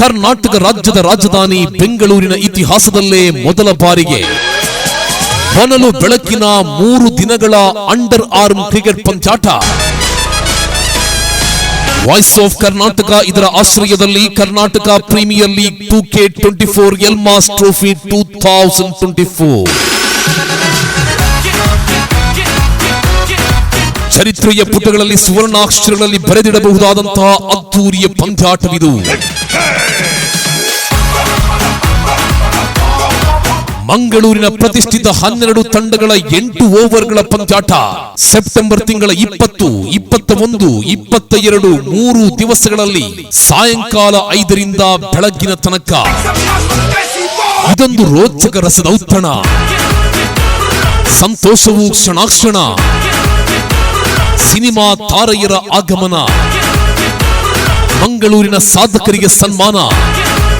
ಕರ್ನಾಟಕ ರಾಜ್ಯದ ರಾಜಧಾನಿ ಬೆಂಗಳೂರಿನ ಇತಿಹಾಸದಲ್ಲೇ ಮೊದಲ ಬಾರಿಗೆ ಹೊನಲು ಬೆಳಕಿನ 3 ದಿನಗಳ ಅಂಡರ್ ಆರ್ಮ್ ಕ್ರಿಕೆಟ್ ಪಂದ್ಯಾಟ. ವಾಯ್ಸ್ ಆಫ್ ಕರ್ನಾಟಕ ಇದರ ಆಶ್ರಯದಲ್ಲಿ ಕರ್ನಾಟಕ ಪ್ರೀಮಿಯರ್ ಲೀಗ್ 2K24 ಎಲ್ಮಾಸ್ ಟ್ರೋಫಿ 2024 ಚರಿತ್ರೆಯ ಪುಟಗಳಲ್ಲಿ ಸುವರ್ಣಾಕ್ಷರಗಳಲ್ಲಿ ಬರೆದಿಡಬಹುದಾದಂತಹ ಅದ್ದೂರಿಯ ಪಂದ್ಯಾಟವಿದು. ಮಂಗಳೂರಿನ ಪ್ರತಿಷ್ಠಿತ 12 ತಂಡಗಳ 8 ಓವರ್ಗಳ ಪಂದ್ಯಾಟ ಸೆಪ್ಟೆಂಬರ್ ತಿಂಗಳ 20, 21, 22 3 ದಿವಸಗಳಲ್ಲಿ ಸಾಯಂಕಾಲ 5 ರಿಂದ ಬೆಳಗ್ಗಿನ ತನಕ. ಇದೊಂದು ರೋಚಕ ರಸದೌತಣ. ಸಂತೋಷವು ಕ್ಷಣಾಕ್ಷಣ. ಸಿನಿಮಾ ತಾರೆಯರ ಆಗಮನ. ಮಂಗಳೂರಿನ ಸಾಧಕರಿಗೆ ಸನ್ಮಾನ.